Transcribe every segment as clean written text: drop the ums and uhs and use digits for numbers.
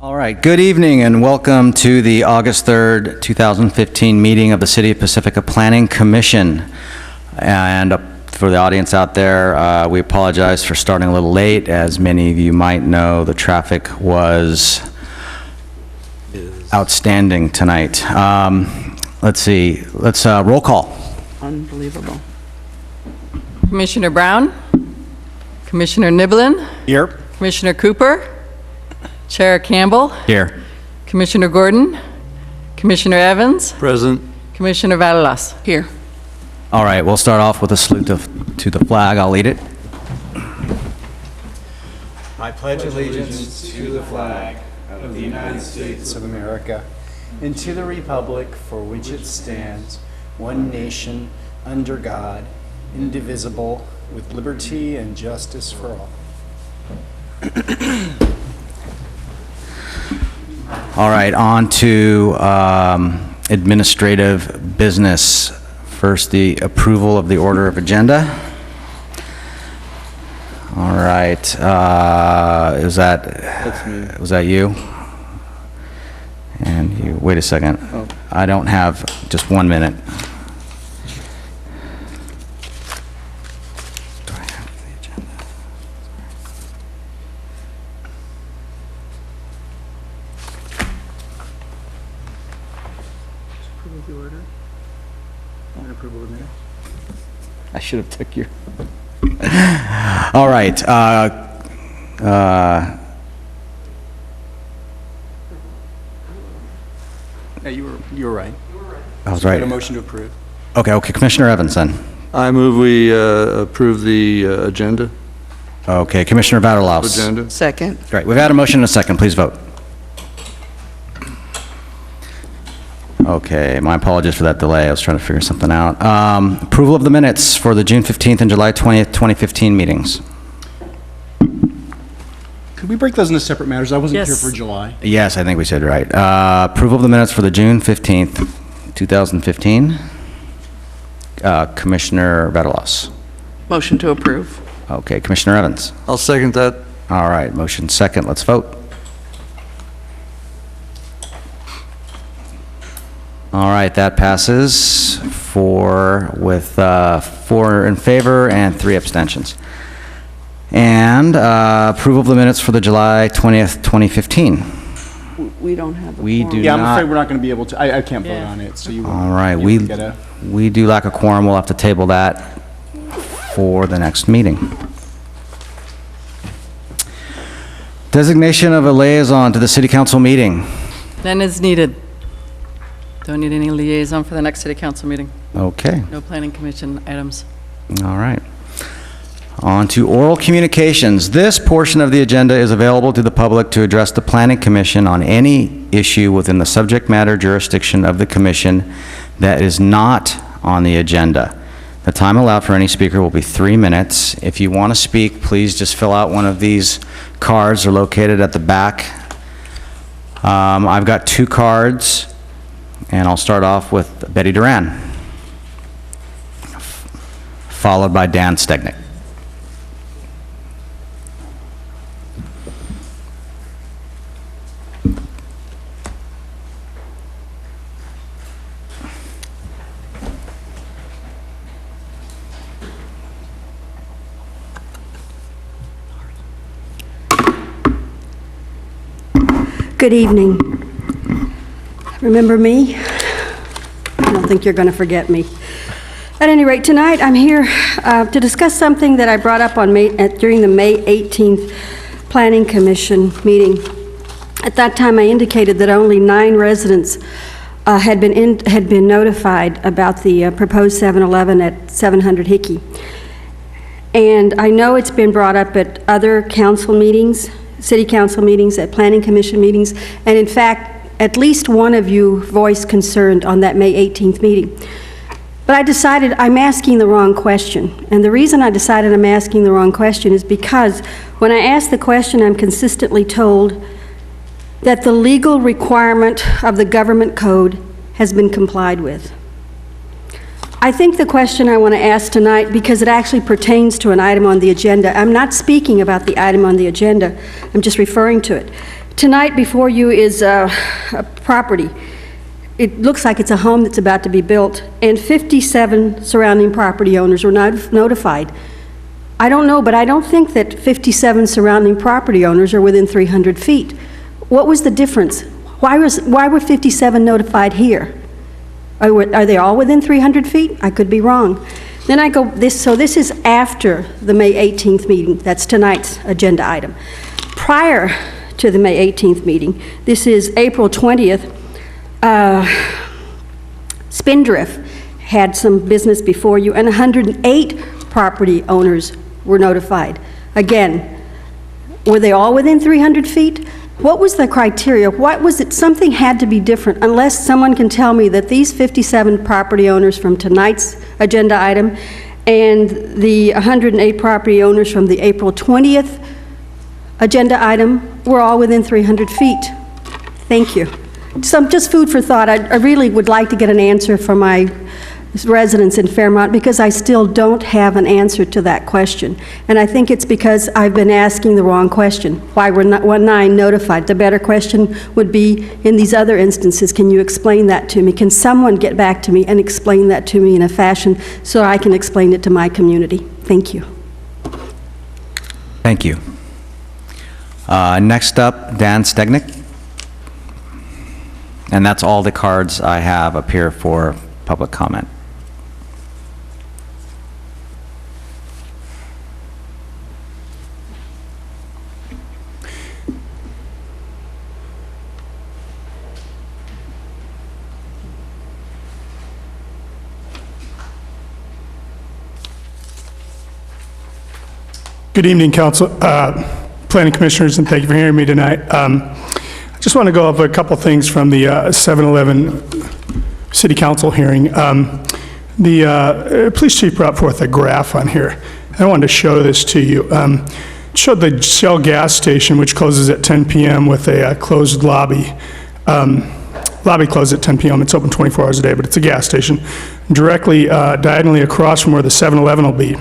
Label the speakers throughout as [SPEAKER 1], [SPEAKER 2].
[SPEAKER 1] All right, good evening and welcome to the August 3rd, 2015 meeting of the City of Pacifica Planning Commission. And for the audience out there, we apologize for starting a little late. As many of you might know, the traffic was outstanding tonight. Let's see, let's roll call.
[SPEAKER 2] Unbelievable.
[SPEAKER 3] Commissioner Brown, Commissioner Niblin,
[SPEAKER 1] Here.
[SPEAKER 3] Commissioner Cooper, Chair Campbell,
[SPEAKER 1] Here.
[SPEAKER 3] Commissioner Gordon, Commissioner Evans,
[SPEAKER 4] Present.
[SPEAKER 3] Commissioner Valalas.
[SPEAKER 2] Here.
[SPEAKER 1] All right, we'll start off with a salute to the flag. I'll lead it.
[SPEAKER 5] I pledge allegiance to the flag of the United States of America and to the republic for which it stands, one nation, under God, indivisible, with liberty and justice for all.
[SPEAKER 1] All right, on to administrative business. First, the approval of the order of agenda. All right, was that you? And you, wait a second.
[SPEAKER 4] Oh.
[SPEAKER 1] I don't have, just 1 minute. Do I have the agenda?
[SPEAKER 4] Approval of the order. And approval of the minutes.
[SPEAKER 1] I should have took your... All right.
[SPEAKER 4] Yeah, you were right.
[SPEAKER 1] I was
[SPEAKER 4] Got a
[SPEAKER 1] right.
[SPEAKER 4] motion to approve.
[SPEAKER 1] Okay, Commissioner Evans then.
[SPEAKER 4] I move we approve the agenda.
[SPEAKER 1] Okay, Commissioner Vaterlaus.
[SPEAKER 4] Agenda.
[SPEAKER 2] Second.
[SPEAKER 1] Great, we've had a motion and a second, please vote. Okay, my apologies for that delay, I was trying to figure something out. Approval of the minutes for the June 15th and July 20th, 2015 meetings.
[SPEAKER 5] Could we break those into separate matters? I wasn't here
[SPEAKER 3] Yes.
[SPEAKER 5] for July.
[SPEAKER 1] Yes, I think we said right. Approval of the minutes for the June 15th, 2015. Commissioner Vaterlaus.
[SPEAKER 2] Motion to approve.
[SPEAKER 1] Okay, Commissioner Evans.
[SPEAKER 4] I'll second that.
[SPEAKER 1] All right, motion second, let's vote. All right, that passes with 4 in favor and 3 abstentions. And approval of the minutes for the July 20th, 2015.
[SPEAKER 2] We don't have a
[SPEAKER 1] We
[SPEAKER 2] quorum.
[SPEAKER 1] do
[SPEAKER 5] Yeah, I'm
[SPEAKER 1] not.
[SPEAKER 5] afraid we're not going to be able to, I can't vote
[SPEAKER 3] Yeah.
[SPEAKER 5] on it, so you
[SPEAKER 1] All right,
[SPEAKER 5] you get a...
[SPEAKER 1] we do lack a quorum. We'll have to table that for the next meeting. Designation of a liaison to the city council meeting.
[SPEAKER 3] None is needed. Don't need any liaison for the next city council meeting.
[SPEAKER 1] Okay,
[SPEAKER 3] No planning commission items.
[SPEAKER 1] all right. On to oral communications. This portion of the agenda is available to the public to address the planning commission on any issue within the subject matter jurisdiction of the commission that is not on the agenda. The time allowed for any speaker will be 3 minutes. If you want to speak, please just fill out one of these cards. They're located at the back. I've got 2 cards, and I'll start off with Betty Duran, followed by Dan Stegnick.
[SPEAKER 6] Good evening. Remember me? I don't think you're going to forget me. At any rate, tonight I'm here to discuss something that I brought up during the May 18th Planning Commission meeting. At that time, I indicated that only 9 residents had been notified about the proposed 7-Eleven at 700 Hickey. And I know it's been brought up at other council meetings, city council meetings, at planning commission meetings, and in fact, at least one of you voiced concern on that May 18th meeting. But I decided I'm asking the wrong question. And the reason I decided I'm asking the wrong question is because when I ask the question, I'm consistently told that the legal requirement of the government code has been complied with. I think the question I want to ask tonight, because it actually pertains to an item on the agenda, I'm not speaking about the item on the agenda, I'm just referring to it. Tonight before you is a property. It looks like it's a home that's about to be built, and 57 surrounding property owners were not notified. I don't know, but I don't think that 57 surrounding property owners are within 300 feet. What was the difference? Why were 57 notified here? Are they all within 300 feet? I could be wrong. Then I go, so this is after the May 18th meeting. That's tonight's agenda item. Prior to the May 18th meeting, this is April 20th, Spindrift had some business before you, and 108 property owners were notified. Again, were they all within 300 feet? What was the criteria? What was it? Something had to be different, unless someone can tell me that these 57 property owners from tonight's agenda item and the 108 property owners from the April 20th agenda item were all within 300 feet. Thank you. Just food for thought. I really would like to get an answer from my residents in Fairmont, because I still don't have an answer to that question. And I think it's because I've been asking the wrong question. Why were not 19 notified? The better question would be, in these other instances, can you explain that to me? Can someone get back to me and explain that to me in a fashion so I can explain it to my community? Thank you.
[SPEAKER 1] Thank you. Next up, Dan Stegnick. And that's all the cards I have up here for public comment.
[SPEAKER 7] Good evening, Council, Planning Commissioners, and thank you for hearing me tonight. I just want to go over a couple things from the 7-11 City Council hearing. The police chief brought forth a graph on here. I wanted to show this to you. It showed the Shell gas station, which closes at 10 p.m. with a closed lobby. Lobby closed at 10 p.m. It's open 24 hours a day, but it's a gas station. Directly diagonally across from where the 7-Eleven will be.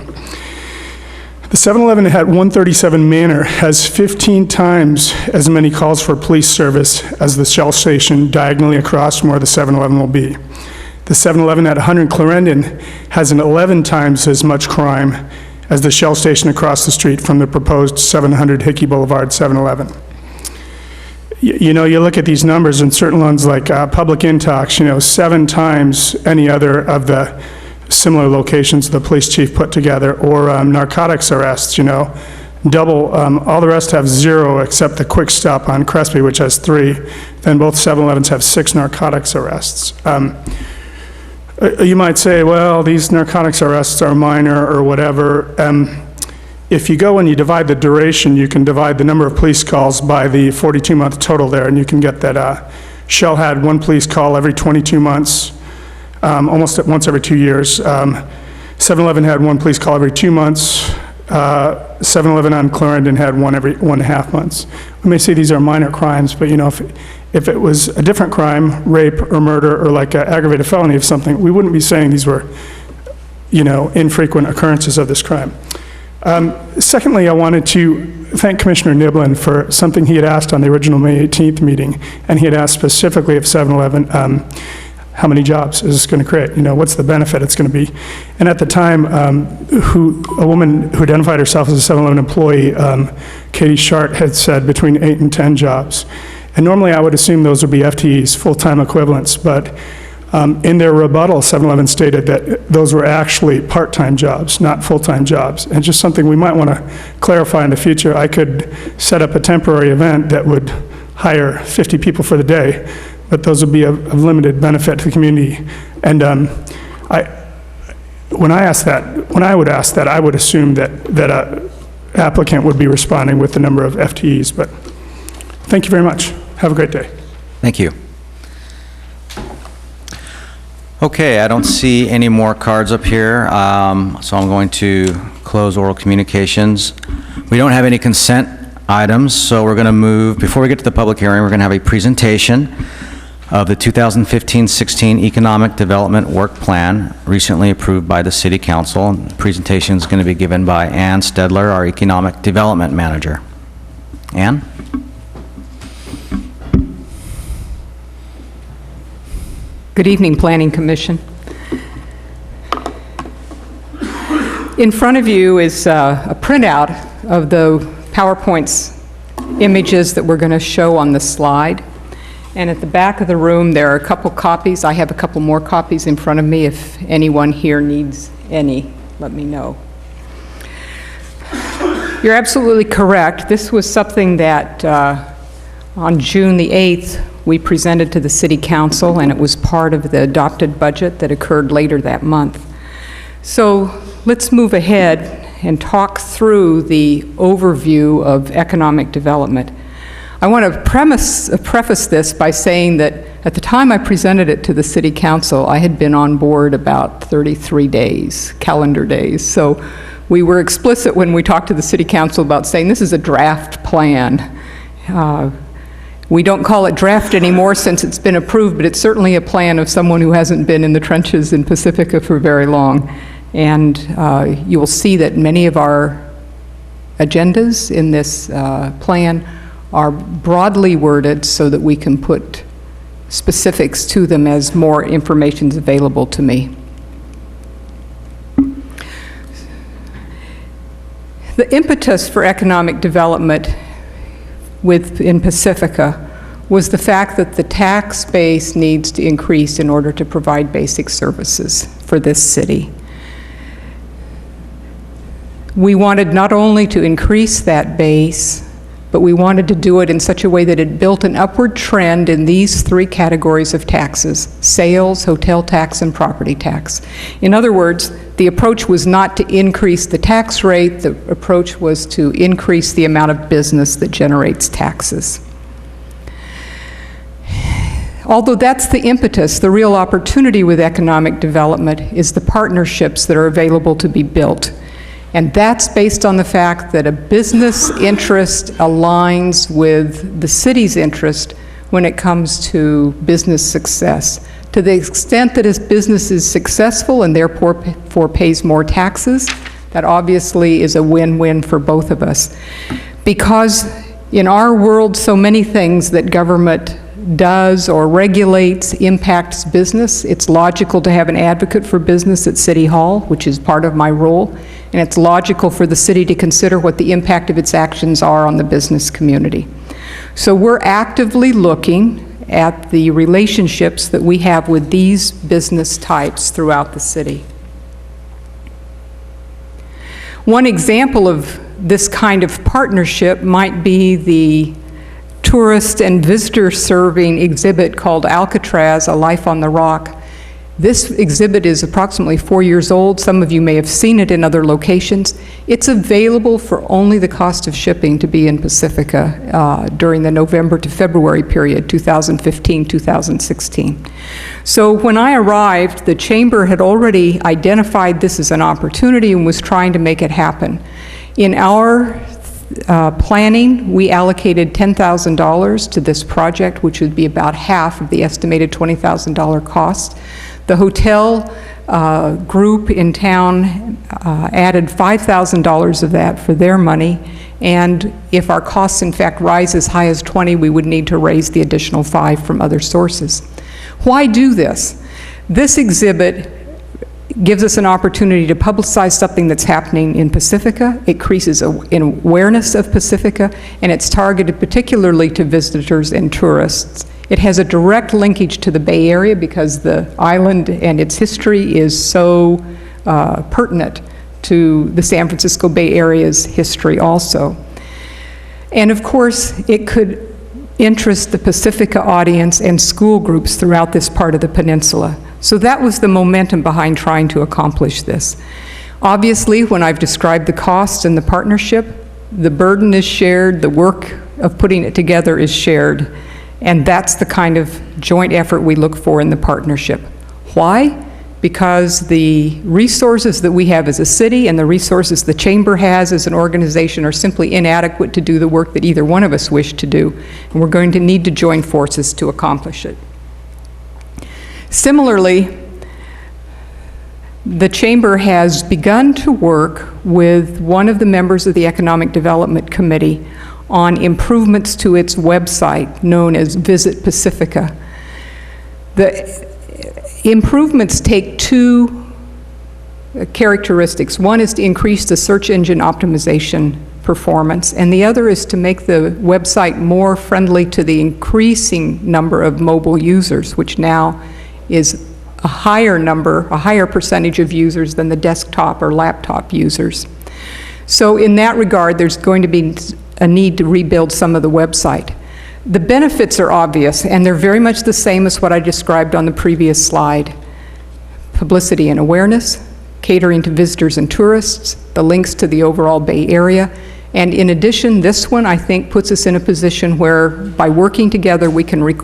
[SPEAKER 7] The 7-Eleven at 137 Manor has 15 times as many calls for police service as the Shell station diagonally across from where the 7-Eleven will be. The 7-Eleven at 100 Clarendon has an 11 times as much crime as the Shell station across the street from the proposed 700 Hickey Boulevard 7-Eleven. You know, you look at these numbers, and certain ones like Public Intox, 7 times any other of the similar locations the police chief put together, or narcotics arrests, double. All the rest have 0 except the Quick Stop on Crespi, which has 3. Then both 7-Elevens have 6 narcotics arrests. You might say, well, these narcotics arrests are minor or whatever. If you go and you divide the duration, you can divide the number of police calls by the 42-month total there, and you can get that Shell had 1 police call every 22 months. Almost once every 2 years. 7-Eleven had 1 police call every 2 months. 7-Eleven on Clarendon had 1 every 1.5 months. We may say these are minor crimes, but if it was a different crime, rape or murder, or like an aggravated felony of something, we wouldn't be saying these were, infrequent occurrences of this crime. Secondly, I wanted to thank Commissioner Niblin for something he had asked on the original May 18th meeting, and he had asked specifically of 7-Eleven, how many jobs is this going to create? What's the benefit it's going to be? And at the time, a woman who identified herself as a 7-Eleven employee, Katie Shart, had said between 8 and 10 jobs. And normally I would assume those would be FTEs, full-time equivalents, but in their rebuttal, 7-Eleven stated that those were actually part-time jobs, not full-time jobs. And just something we might want to clarify in the future. I could set up a temporary event that would hire 50 people for the day, but those would be of limited benefit to the community. And when I would ask that, I would assume that an applicant would be responding with the number of FTEs. But thank you very much. Have a great day.
[SPEAKER 1] Thank you. Okay, I don't see any more cards up here, so I'm going to close oral communications. We don't have any consent items, so we're going to move, before we get to the public hearing, we're going to have a presentation of the 2015-16 Economic Development Work Plan, recently approved by the City Council. The presentation is going to be given by Ann Stedler, our Economic Development Manager. Ann?
[SPEAKER 8] Good evening, Planning Commission. In front of you is a printout of the PowerPoint's images that we're going to show on the slide. And at the back of the room, there are a couple copies. I have a couple more copies in front of me. If anyone here needs any, let me know. You're absolutely correct. This was something that on June the 8th, we presented to the City Council, and it was part of the adopted budget that occurred later that month. So let's move ahead and talk through the overview of economic development. I want to preface this by saying that at the time I presented it to the City Council, I had been on board about 33 days, calendar days. So we were explicit when we talked to the City Council about saying this is a draft plan. We don't call it draft anymore since it's been approved, but it's certainly a plan of someone who hasn't been in the trenches in Pacifica for very long. And you will see that many of our agendas in this plan are broadly worded so that we can put specifics to them as more information is available to me. The impetus for economic development in Pacifica was the fact that the tax base needs to increase in order to provide basic services for this city. We wanted not only to increase that base, but we wanted to do it in such a way that it built an upward trend in these three categories of taxes: sales, hotel tax, and property tax. In other words, the approach was not to increase the tax rate, the approach was to increase the amount of business that generates taxes. Although that's the impetus, the real opportunity with economic development is the partnerships that are available to be built. And that's based on the fact that a business interest aligns with the city's interest when it comes to business success. To the extent that a business is successful and therefore pays more taxes, that obviously is a win-win for both of us. Because in our world, so many things that government does or regulates impacts business. It's logical to have an advocate for business at City Hall, which is part of my role, and it's logical for the city to consider what the impact of its actions are on the business community. So we're actively looking at the relationships that we have with these business types throughout the city. One example of this kind of partnership might be the tourist and visitor serving exhibit called Alcatraz, A Life on the Rock. This exhibit is approximately 4 years old. Some of you may have seen it in other locations. It's available for only the cost of shipping to be in Pacifica during the November to February period, 2015-2016. So when I arrived, the Chamber had already identified this as an opportunity and was trying to make it happen. In our planning, we allocated $10,000 to this project, which would be about half of the estimated $20,000 cost. The hotel group in town added $5,000 of that for their money, and if our costs in fact rise as high as 20, we would need to raise the additional 5 from other sources. Why do this? This exhibit gives us an opportunity to publicize something that's happening in Pacifica. It increases awareness of Pacifica, and it's targeted particularly to visitors and tourists. It has a direct linkage to the Bay Area because the island and its history is so pertinent to the San Francisco Bay Area's history also. And of course, it could interest the Pacifica audience and school groups throughout this part of the peninsula. So that was the momentum behind trying to accomplish this. Obviously, when I've described the cost and the partnership, the burden is shared, the work of putting it together is shared, and that's the kind of joint effort we look for in the partnership. Why? Because the resources that we have as a city and the resources the Chamber has as an organization are simply inadequate to do the work that either one of us wish to do, and we're going to need to join forces to accomplish it. Similarly, the Chamber has begun to work with one of the members of the Economic Development Committee on improvements to its website known as Visit Pacifica. improvements take two characteristics. One is to increase the search engine optimization performance, and the other is to make the website more friendly to the increasing number of mobile users, which now is a higher percentage of users than the desktop or laptop users. So in that regard, there's going to be a need to rebuild some of the website. The benefits are obvious, and they're very much the same as what I described on the previous slide. Publicity and awareness, catering to visitors and tourists, the links to the overall Bay Area, and in addition, this one, I think, puts us in a position where, by working together, we can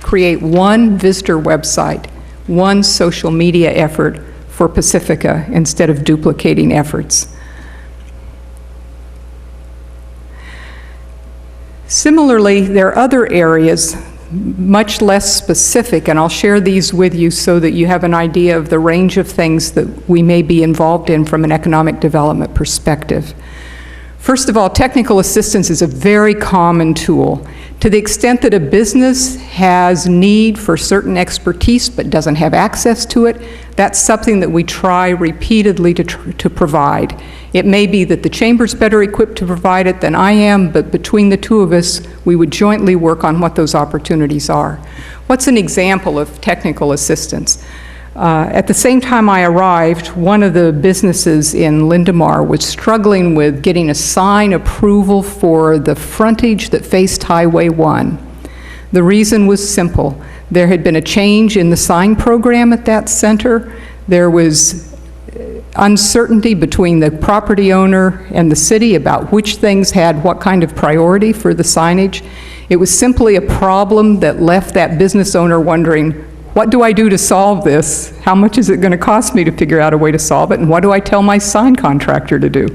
[SPEAKER 8] create one visitor website, one social media effort for Pacifica instead of duplicating efforts. Similarly, there are other areas much less specific, and I'll share these with you so that you have an idea of the range of things that we may be involved in from an economic development perspective. First of all, technical assistance is a very common tool. To the extent that a business has need for certain expertise but doesn't have access to it, that's something that we try repeatedly to provide. It may be that the Chamber's better equipped to provide it than I am, but between the two of us, we would jointly work on what those opportunities are. What's an example of technical assistance? At the same time I arrived, one of the businesses in Lindemar was struggling with getting a sign approval for the frontage that faced Highway 1. The reason was simple. There had been a change in the sign program at that center. There was uncertainty between the property owner and the city about which things had what kind of priority for the signage. It was simply a problem that left that business owner wondering, what do I do to solve this? How much is it going to cost me to figure out a way to solve it? And what do I tell my sign contractor to do?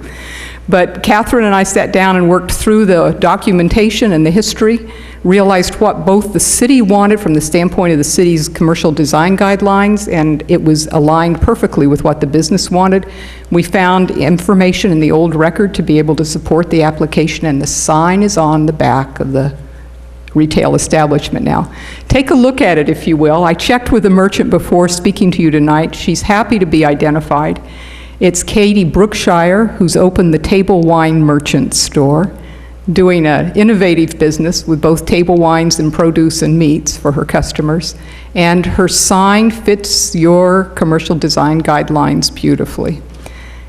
[SPEAKER 8] But Catherine and I sat down and worked through the documentation and the history, realized what both the city wanted from the standpoint of the city's commercial design guidelines, and it was aligned perfectly with what the business wanted. We found information in the old record to be able to support the application, and the sign is on the back of the retail establishment now. Take a look at it, if you will. I checked with the merchant before speaking to you tonight. She's happy to be identified. It's Katie Brookshire, who's opened the Table Wine Merchant Store, doing an innovative business with both table wines and produce and meats for her customers. And her sign fits your commercial design guidelines beautifully.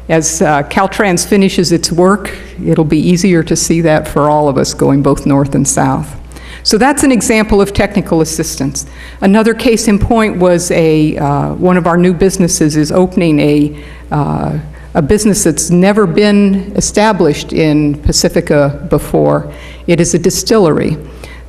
[SPEAKER 8] As Caltrans finishes its work, it'll be easier to see that for all of us going both north and south. So that's an example of technical assistance. Another case in point was one of our new businesses is opening a business that's never been established in Pacifica before. It is a distillery.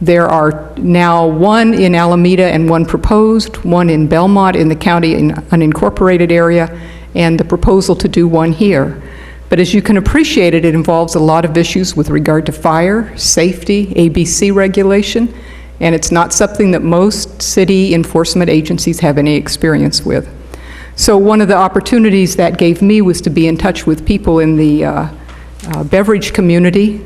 [SPEAKER 8] There are now one in Alameda and one proposed, one in Belmont in the county unincorporated area, and the proposal to do one here. But as you can appreciate it involves a lot of issues with regard to fire, safety, ABC regulation, and it's not something that most city enforcement agencies have any experience with. So one of the opportunities that gave me was to be in touch with people in the beverage community,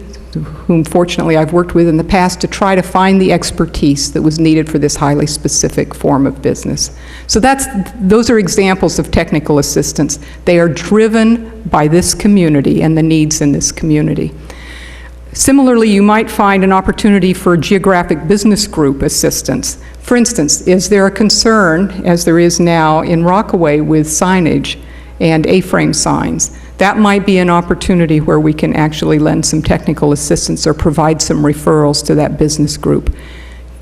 [SPEAKER 8] whom fortunately I've worked with in the past, to try to find the expertise that was needed for this highly specific form of business. So those are examples of technical assistance. They are driven by this community and the needs in this community. Similarly, you might find an opportunity for geographic business group assistance. For instance, is there a concern, as there is now in Rockaway, with signage and A-frame signs? That might be an opportunity where we can actually lend some technical assistance or provide some referrals to that business group.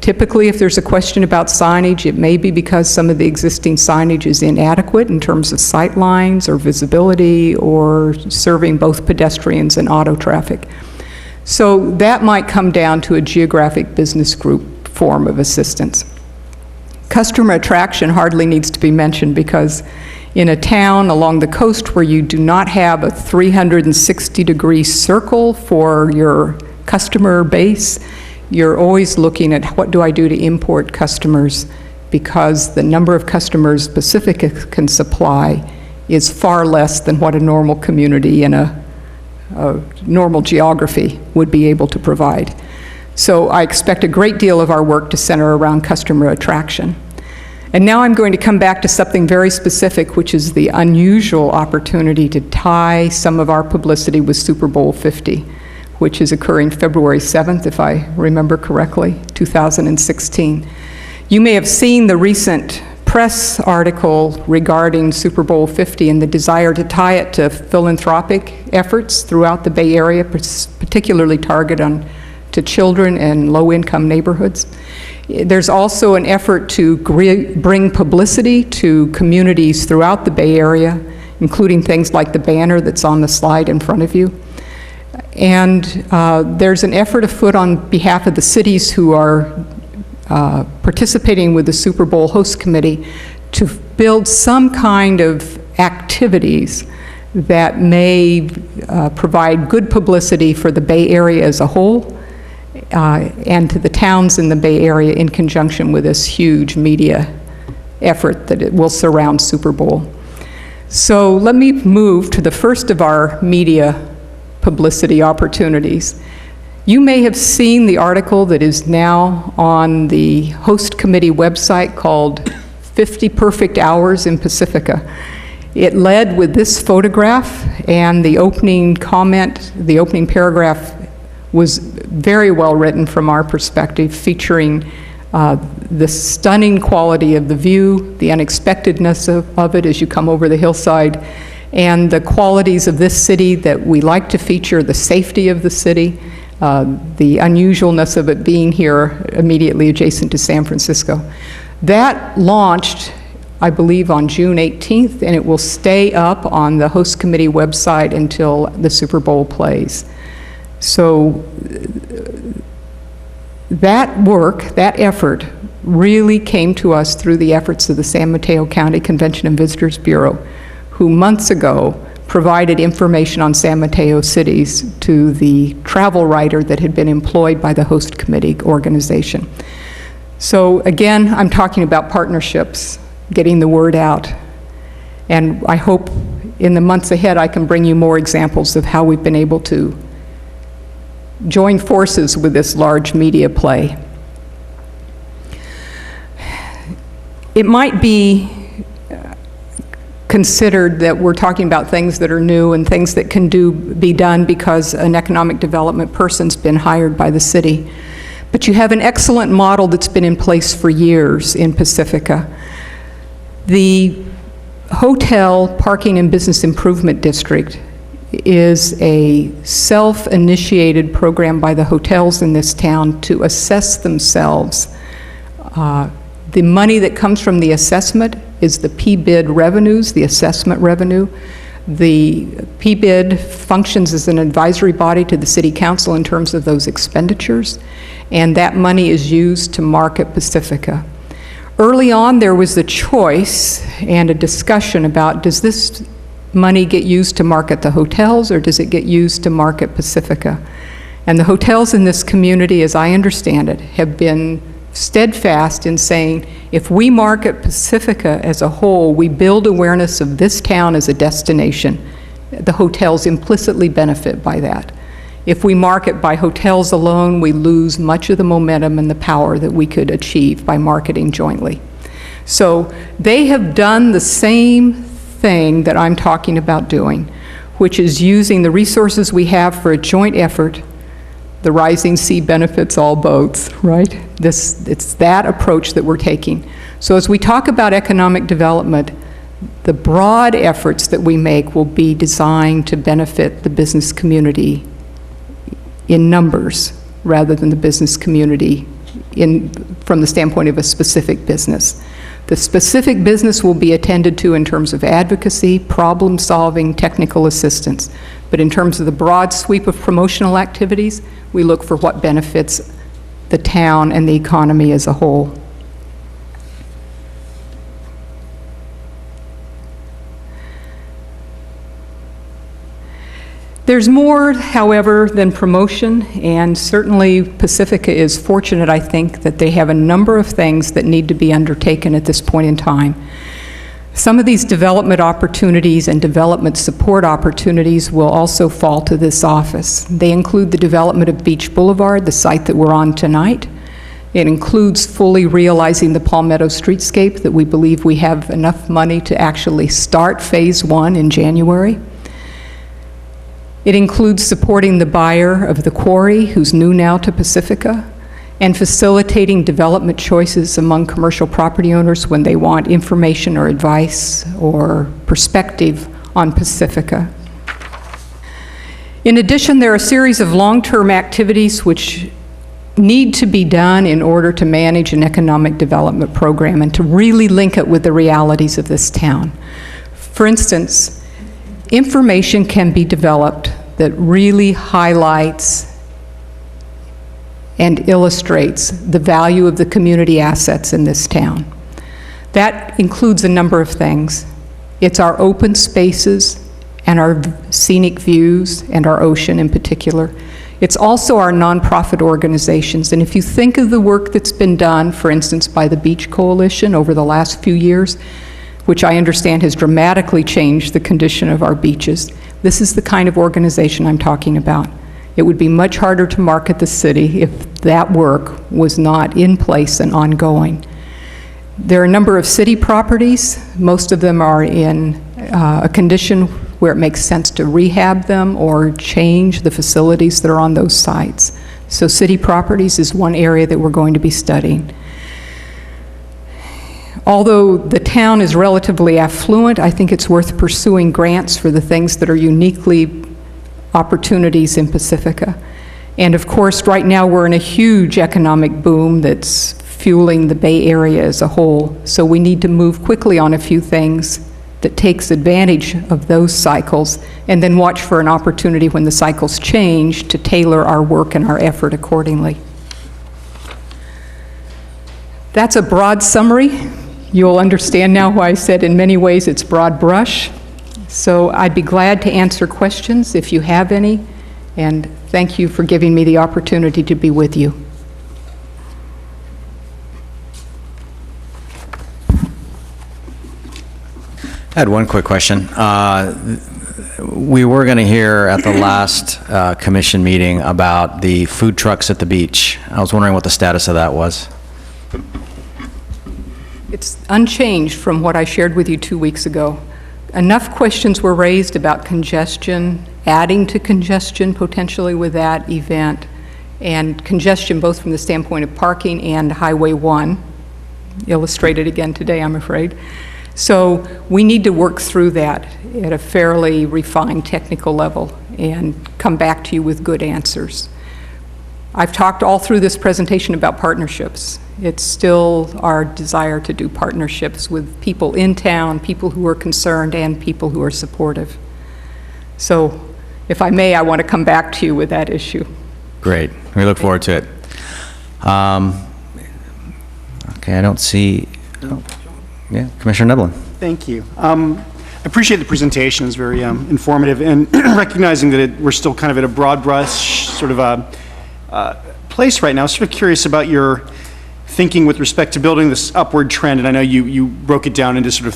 [SPEAKER 8] Typically, if there's a question about signage, it may be because some of the existing signage is inadequate in terms of sight lines or visibility or serving both pedestrians and auto traffic. So that might come down to a geographic business group form of assistance. Customer attraction hardly needs to be mentioned because in a town along the coast where you do not have a 360-degree circle for your customer base, you're always looking at what do I do to import customers, because the number of customers Pacifica can supply is far less than what a normal community in a normal geography would be able to provide. So I expect a great deal of our work to center around customer attraction. And now I'm going to come back to something very specific, which is the unusual opportunity to tie some of our publicity with Super Bowl 50, which is occurring February 7th, if I remember correctly, 2016. You may have seen the recent press article regarding Super Bowl 50 and the desire to tie it to philanthropic efforts throughout the Bay Area, particularly targeted to children and low-income neighborhoods. There's also an effort to bring publicity to communities throughout the Bay Area, including things like the banner that's on the slide in front of you. And there's an effort afoot on behalf of the cities who are participating with the Super Bowl host committee to build some kind of activities that may provide good publicity for the Bay Area as a whole, and to the towns in the Bay Area in conjunction with this huge media effort that it will surround Super Bowl. So let me move to the first of our media publicity opportunities. You may have seen the article that is now on the host committee website called 50 Perfect Hours in Pacifica. It led with this photograph, and the opening comment, the opening paragraph was very well written from our perspective, featuring the stunning quality of the view, the unexpectedness of it as you come over the hillside, and the qualities of this city that we like to feature, the safety of the city, the unusualness of it being here immediately adjacent to San Francisco. That launched, I believe, on June 18th, and it will stay up on the host committee website until the Super Bowl plays. So that work, that effort, really came to us through the efforts of the San Mateo County Convention and Visitors Bureau, who months ago provided information on San Mateo cities to the travel writer that had been employed by the host committee organization. So again, I'm talking about partnerships, getting the word out. And I hope in the months ahead I can bring you more examples of how we've been able to join forces with this large media play. It might be considered that we're talking about things that are new and things that can be done because an economic development person's been hired by the city. But you have an excellent model that's been in place for years in Pacifica. The Hotel Parking and Business Improvement District is a self-initiated program by the hotels in this town to assess themselves. The money that comes from the assessment is the PBID revenues, the assessment revenue. The PBID functions as an advisory body to the City Council in terms of those expenditures, and that money is used to market Pacifica. Early on, there was a choice and a discussion about, does this money get used to market the hotels, or does it get used to market Pacifica? And the hotels in this community, as I understand it, have been steadfast in saying, if we market Pacifica as a whole, we build awareness of this town as a destination. The hotels implicitly benefit by that. If we market by hotels alone, we lose much of the momentum and the power that we could achieve by marketing jointly. So they have done the same thing that I'm talking about doing, which is using the resources we have for a joint effort. The rising sea benefits all boats, right? It's that approach that we're taking. So as we talk about economic development, the broad efforts that we make will be designed to benefit the business community in numbers rather than the business community from the standpoint of a specific business. The specific business will be attended to in terms of advocacy, problem solving, technical assistance. But in terms of the broad sweep of promotional activities, we look for what benefits the town and the economy as a whole. There's more, however, than promotion, and certainly Pacifica is fortunate, I think, that they have a number of things that need to be undertaken at this point in time. Some of these development opportunities and development support opportunities will also fall to this office. They include the development of Beach Boulevard, the site that we're on tonight, It includes fully realizing the Palmetto streetscape, that we believe we have enough money to actually start Phase 1 in January. It includes supporting the buyer of the quarry, who's new now to Pacifica, and facilitating development choices among commercial property owners when they want information or advice or perspective on Pacifica. In addition, there are a series of long-term activities which need to be done in order to manage an economic development program and to really link it with the realities of this town. For instance, information can be developed that really highlights and illustrates the value of the community assets in this town. That includes a number of things. It's our open spaces and our scenic views and our ocean in particular. It's also our nonprofit organizations. And if you think of the work that's been done, for instance, by the Beach Coalition over the last few years, which I understand has dramatically changed the condition of our beaches, this is the kind of organization I'm talking about. It would be much harder to market the city if that work was not in place and ongoing. There are a number of city properties. Most of them are in a condition where it makes sense to rehab them or change the facilities that are on those sites. So city properties is one area that we're going to be studying. Although the town is relatively affluent, I think it's worth pursuing grants for the things that are uniquely opportunities in Pacifica. And of course, right now we're in a huge economic boom that's fueling the Bay Area as a whole. So we need to move quickly on a few things that takes advantage of those cycles, and then watch for an opportunity when the cycles change to tailor our work and our effort accordingly. That's a broad summary. You'll understand now why I said in many ways it's broad brush. So I'd be glad to answer questions if you have any, and thank you for giving me the opportunity to be with you.
[SPEAKER 1] I had one quick question. We were going to hear at the last commission meeting about the food trucks at the beach. I was wondering what the status of that was.
[SPEAKER 8] It's unchanged from what I shared with you 2 weeks ago. Enough questions were raised about congestion, adding to congestion potentially with that event, and congestion both from the standpoint of parking and Highway 1, illustrated again today, I'm afraid. So we need to work through that at a fairly refined technical level and come back to you with good answers. I've talked all through this presentation about partnerships. It's still our desire to do partnerships with people in town, people who are concerned, and people who are supportive. So if I may, I want to come back to you with that issue.
[SPEAKER 1] Great. We look forward to it. Okay, I don't see... Oh, yeah, Commissioner Neblin.
[SPEAKER 5] Thank you. I appreciate the presentation. It's very informative, and recognizing that we're still kind of at a broad brush sort of a place right now. Sort of curious about your thinking with respect to building this upward trend, and I know you broke it down into sort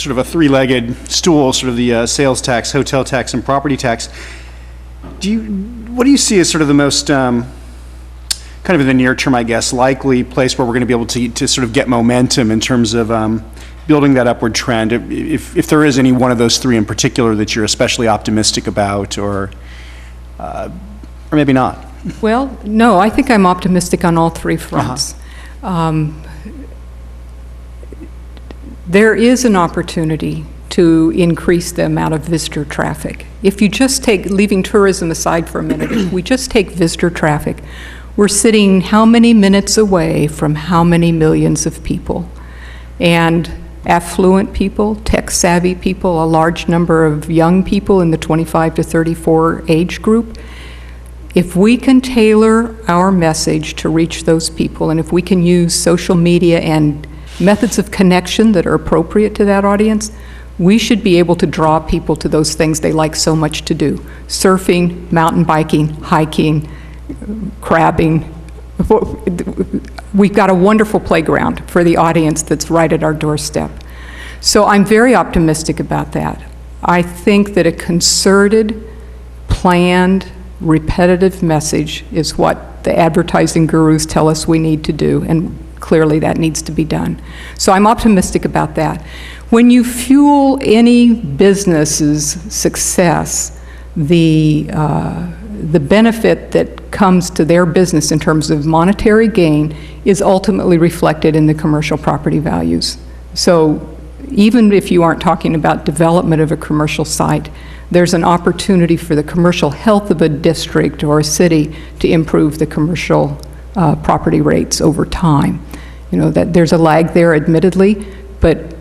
[SPEAKER 5] of a three-legged stool, sort of the sales tax, hotel tax, and property tax. What do you see as sort of the most kind of in the near term, I guess, likely place where we're going to be able to sort of get momentum in terms of building that upward trend, if there is any one of those three in particular that you're especially optimistic about, or maybe not?
[SPEAKER 8] Well, no, I think I'm optimistic on all three fronts. There is an opportunity to increase the amount of visitor traffic. If you just take, leaving tourism aside for a minute, if we just take visitor traffic, we're sitting how many minutes away from how many millions of people? And affluent people, tech-savvy people, a large number of young people in the 25 to 34 age group. If we can tailor our message to reach those people, and if we can use social media and methods of connection that are appropriate to that audience, we should be able to draw people to those things they like so much to do. Surfing, mountain biking, hiking, crabbing. We've got a wonderful playground for the audience that's right at our doorstep. So I'm very optimistic about that. I think that a concerted, planned repetitive message is what the advertising gurus tell us we need to do, and clearly that needs to be done. So I'm optimistic about that. When you fuel any business's success, the benefit that comes to their business in terms of monetary gain is ultimately reflected in the commercial property values. So even if you aren't talking about development of a commercial site, there's an opportunity for the commercial health of a district or a city to improve the commercial property rates over time. You know, that there's a lag there, admittedly, but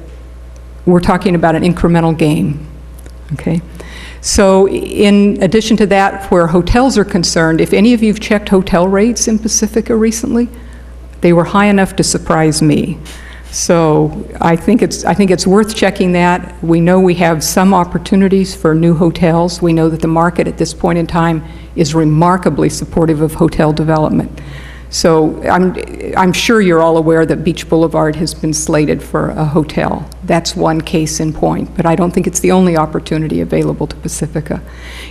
[SPEAKER 8] we're talking about an incremental gain, okay? So in addition to that, where hotels are concerned, if any of you have checked hotel rates in Pacifica recently, they were high enough to surprise me. So I think it's worth checking that. We know we have some opportunities for new hotels. We know that the market at this point in time is remarkably supportive of hotel development. So I'm sure you're all aware that Beach Boulevard has been slated for a hotel. That's one case in point, but I don't think it's the only opportunity available to Pacifica.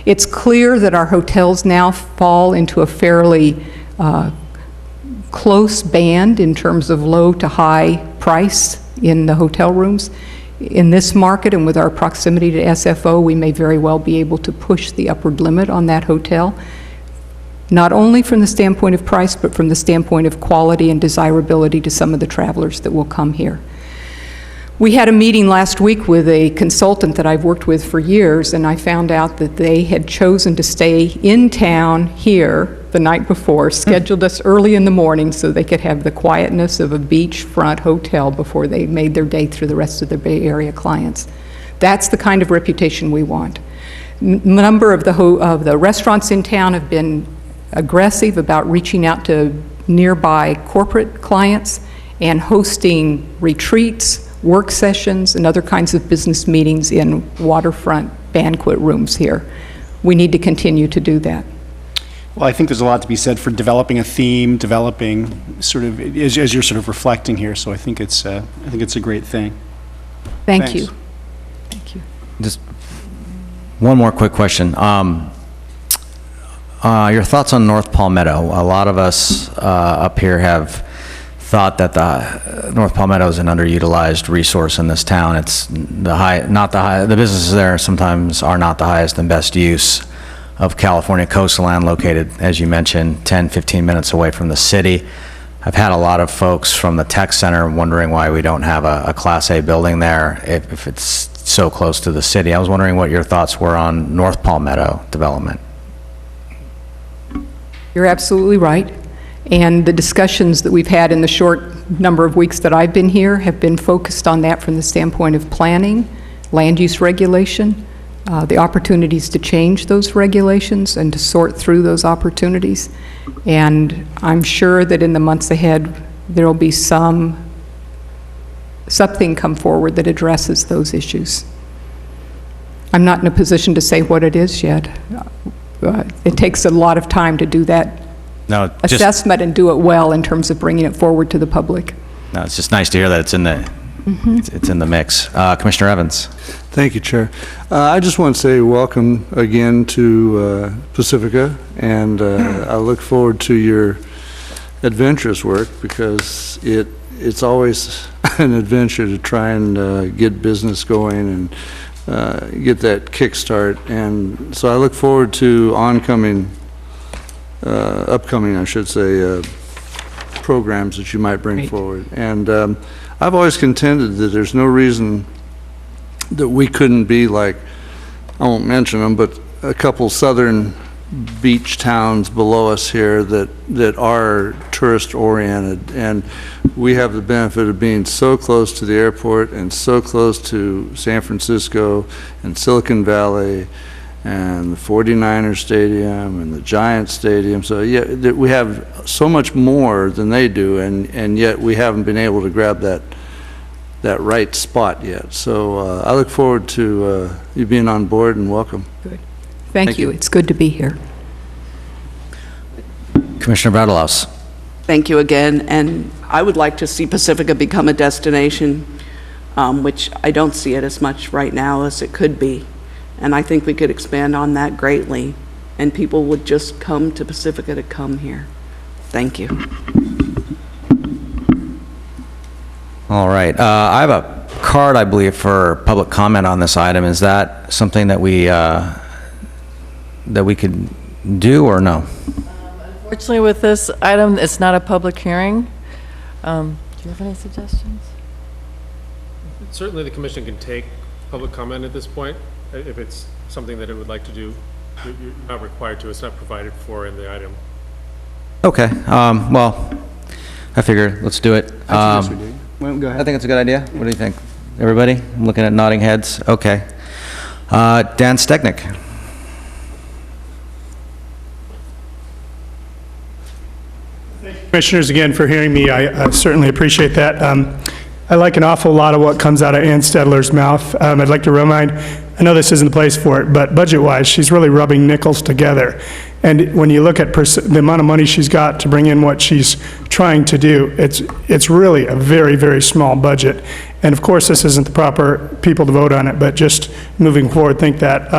[SPEAKER 8] It's clear that our hotels now fall into a fairly close band in terms of low to high price in the hotel rooms. In this market and with our proximity to SFO, we may very well be able to push the upward limit on that hotel, not only from the standpoint of price, but from the standpoint of quality and desirability to some of the travelers that will come here. We had a meeting last week with a consultant that I've worked with for years, and I found out that they had chosen to stay in town here the night before, scheduled us early in the morning so they could have the quietness of a beachfront hotel before they made their day through the rest of their Bay Area clients. That's the kind of reputation we want. Number of the restaurants in town have been aggressive about reaching out to nearby corporate clients and hosting retreats, work sessions, and other kinds of business meetings in waterfront banquet rooms here. We need to continue to do that.
[SPEAKER 5] Well, I think there's a lot to be said for developing a theme, developing sort of, as you're sort of reflecting here, so I think it's a great thing.
[SPEAKER 8] Thank
[SPEAKER 5] Thanks.
[SPEAKER 8] you. Thank you.
[SPEAKER 1] Just one more quick question. Your thoughts on North Palmetto? A lot of us up here have thought that the North Palmetto is an underutilized resource in this town. It's the businesses there sometimes are not the highest and best use of California coastal land, located, as you mentioned, 10, 15 minutes away from the city. I've had a lot of folks from the tech center wondering why we don't have a Class A building there if it's so close to the city. I was wondering what your thoughts were on North Palmetto development.
[SPEAKER 8] You're absolutely right. And the discussions that we've had in the short number of weeks that I've been here have been focused on that from the standpoint of planning, land use regulation, the opportunities to change those regulations and to sort through those opportunities. And I'm sure that in the months ahead, there will be something come forward that addresses those issues. I'm not in a position to say what it is yet. It takes a lot of time to do that assessment and do it well in terms of bringing it forward to the public.
[SPEAKER 1] No, it's just nice to hear that it's in the it's in the mix. Commissioner Evans.
[SPEAKER 9] Thank you, Chair. I just want to say welcome again to Pacifica, and I look forward to your adventurous work, because it's always an adventure to try and get business going and get that kickstart. And so I look forward to upcoming, I should say, programs that you might bring
[SPEAKER 8] Great.
[SPEAKER 9] forward. And I've always contended that there's no reason that we couldn't be like, I won't mention them, but a couple southern beach towns below us here that are tourist-oriented. And we have the benefit of being so close to the airport and so close to San Francisco and Silicon Valley and the 49ers Stadium and the Giants Stadium. So yeah, we have so much more than they do, and yet we haven't been able to grab that right spot yet. So I look forward to you being on board, and welcome.
[SPEAKER 8] Good. Thank you. It's good to be here.
[SPEAKER 1] Commissioner Bradlaus.
[SPEAKER 2] Thank you again, and I would like to see Pacifica become a destination, which I don't see it as much right now as it could be, and I think we could expand on that greatly. and people would just come to Pacifica to come here. Thank you.
[SPEAKER 1] All right. I have a card, I believe, for public comment on this item. Is that something that we could do or no?
[SPEAKER 3] Unfortunately, with this item, it's not a public hearing. Do you have any suggestions?
[SPEAKER 10] Certainly, the commission can take public comment at this point, if it's something that it would like to do. You're not required to, it's not provided for in the item.
[SPEAKER 1] Okay. Well, I figure let's do it.
[SPEAKER 5] I suggest we do. Well, go
[SPEAKER 1] I
[SPEAKER 5] ahead.
[SPEAKER 1] think it's a good idea. What do you think? Everybody? I'm looking at nodding heads. Okay. Dan Stegnick.
[SPEAKER 7] Commissioners, again, for hearing me. I certainly appreciate that. I like an awful lot of what comes out of Ann Stedler's mouth. I'd like to remind, I know this isn't the place for it, but budget-wise, she's really rubbing nickels together. And when you look at the amount of money she's got to bring in what she's trying to do, it's really a very, very small budget. And of course, this isn't the proper people to vote on it, but just moving forward, think that.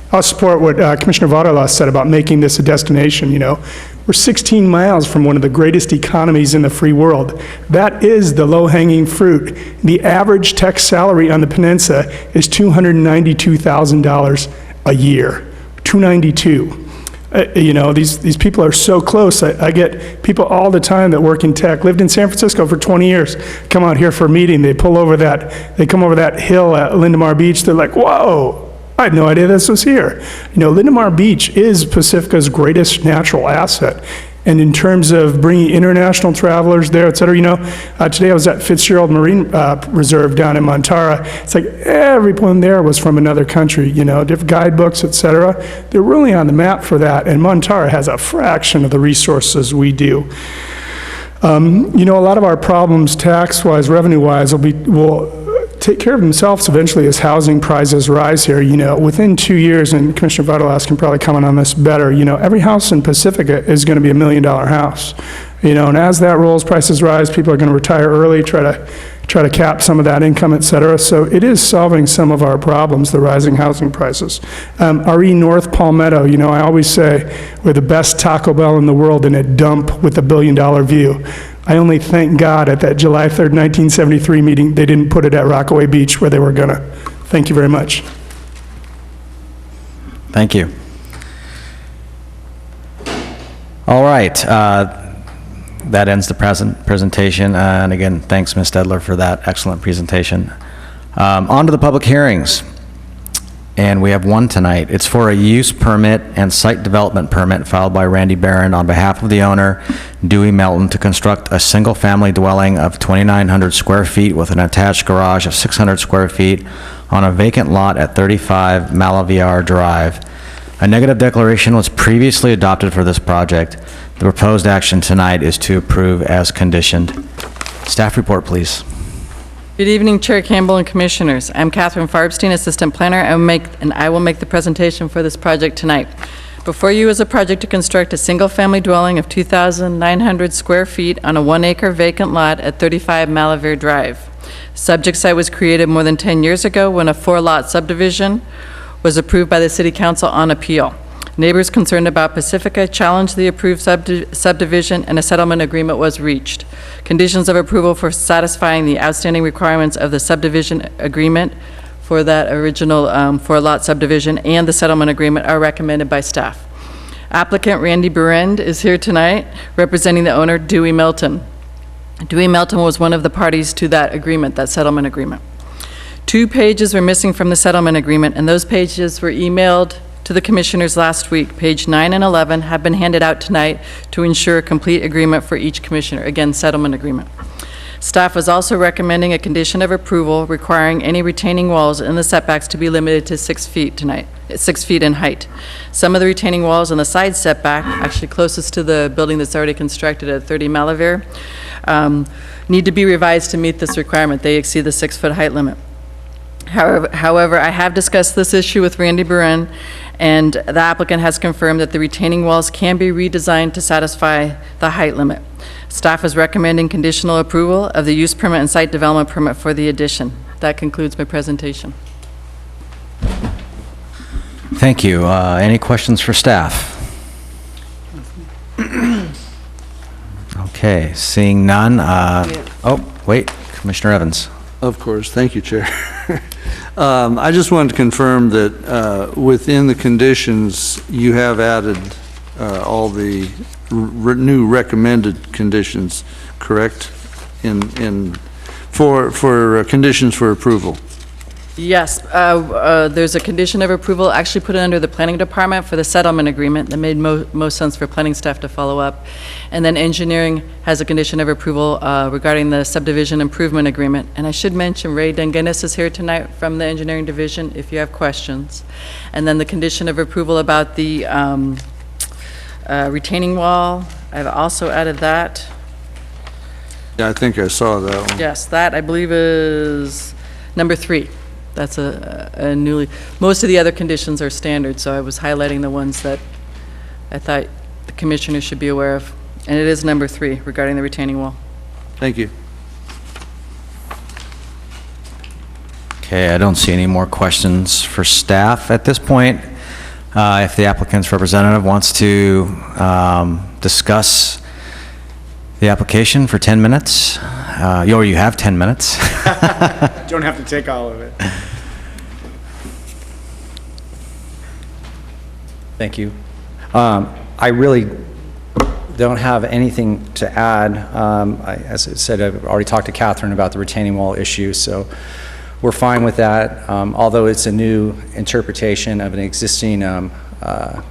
[SPEAKER 7] I'll support what Commissioner Vaterlas said about making this a destination, you know. We're 16 miles from one of the greatest economies in the free world. That is the low-hanging fruit. The average tech salary on the peninsula is $292,000 a year. $292,000. You know, these people are so close. I get people all the time that work in tech, lived in San Francisco for 20 years, come out here for a meeting, they come over that hill at Lindemar Beach, they're like, whoa, I had no idea this was here. You know, Lindemar Beach is Pacifica's greatest natural asset. And in terms of bringing international travelers there, et cetera, you know, today I was at Fitzgerald Marine Reserve down in Montara. It's like everyone there was from another country, you know, different guidebooks, et cetera. They're really on the map for that. And Montara has a fraction of the resources we do. You know, a lot of our problems tax-wise, revenue-wise, will take care of themselves eventually as housing prices rise here. You know, within 2 years, and Commissioner Vaterlas can probably comment on this better, you know, every house in Pacifica is going to be $1 million house. You know, and as that rolls, prices rise, people are going to retire early, try to cap some of that income, et cetera. So it is solving some of our problems, the rising housing prices. RE North Palmetto, you know, I always say we're the best Taco Bell in the world in a dump with $1 billion view. I only thank God at that July 3rd, 1973 meeting, they didn't put it at Rockaway Beach where they were gonna. Thank you very much.
[SPEAKER 1] Thank you. All right. That ends the presentation. And again, thanks, Ms. Stedler, for that excellent presentation. On to the public hearings. And we have one tonight. It's for a use permit and site development permit filed by Randy Barron on behalf of the owner, Dewey Melton, to construct a single-family dwelling of 2,900 square feet with an attached garage of 600 square feet on a vacant lot at 35 Malaviar Drive. A negative declaration was previously adopted for this project. The proposed action tonight is to approve as conditioned. Staff report, please.
[SPEAKER 3] Good evening, Chair Campbell and Commissioners. I'm Catherine Farbstein, Assistant Planner, and I will make the presentation for this project tonight. Before you is a project to construct a single-family dwelling of 2,900 square feet on a 1-acre vacant lot at 35 Malaviar Drive. Subject site was created more than 10 years ago when a 4-lot subdivision was approved by the City Council on appeal. Neighbors concerned about Pacifica challenged the approved subdivision, and a settlement agreement was reached. Conditions of approval for satisfying the outstanding requirements of the subdivision agreement for that original 4-lot subdivision and the settlement agreement are recommended by staff. Applicant Randy Berend is here tonight, representing the owner, Dewey Melton. Dewey Melton was one of the parties to that agreement, that settlement agreement. 2 pages were missing from the settlement agreement, and those pages were emailed to the commissioners last week. Page 9 and 11 have been handed out tonight to ensure a complete agreement for each commissioner. Again, settlement agreement. Staff was also recommending a condition of approval requiring any retaining walls in the setbacks to be limited to 6 feet tonight, 6 feet in height. Some of the retaining walls on the side setback, actually closest to the building that's already constructed at 30 Malaviar, need to be revised to meet this requirement. They exceed the 6-foot height limit. However, I have discussed this issue with Randy Buren, and the applicant has confirmed that the retaining walls can be redesigned to satisfy the height limit. Staff is recommending conditional approval of the use permit and site development permit for the addition. That concludes my presentation.
[SPEAKER 1] Thank you. Any questions for staff? Okay, seeing none. Oh, wait, Commissioner Evans.
[SPEAKER 9] Of course, thank you, Chair. I just wanted to confirm that within the conditions, you have added all the new recommended conditions, correct? For conditions for approval.
[SPEAKER 3] Yes, there's a condition of approval, actually put it under the planning department for the settlement agreement that made most sense for planning staff to follow up. And then engineering has a condition of approval regarding the subdivision improvement agreement. And I should mention Ray Dungeness is here tonight from the engineering division if you have questions. And then the condition of approval about the retaining wall, I've also added that.
[SPEAKER 9] Yeah, I think I saw that one.
[SPEAKER 3] Yes, that I believe is number 3. That's a newly, most of the other conditions are standard, so I was highlighting the ones that I thought the commissioners should be aware of. And it is number 3 regarding the retaining wall.
[SPEAKER 9] Thank you.
[SPEAKER 1] Okay, I don't see any more questions for staff at this point. If the applicant's representative wants to discuss the application for 10 minutes, or you have 10 minutes.
[SPEAKER 5] Don't have to take all of it.
[SPEAKER 11] Thank you. I really don't have anything to add. As I said, I've already talked to Catherine about the retaining wall issue, so we're fine with that. Although it's a new interpretation of an existing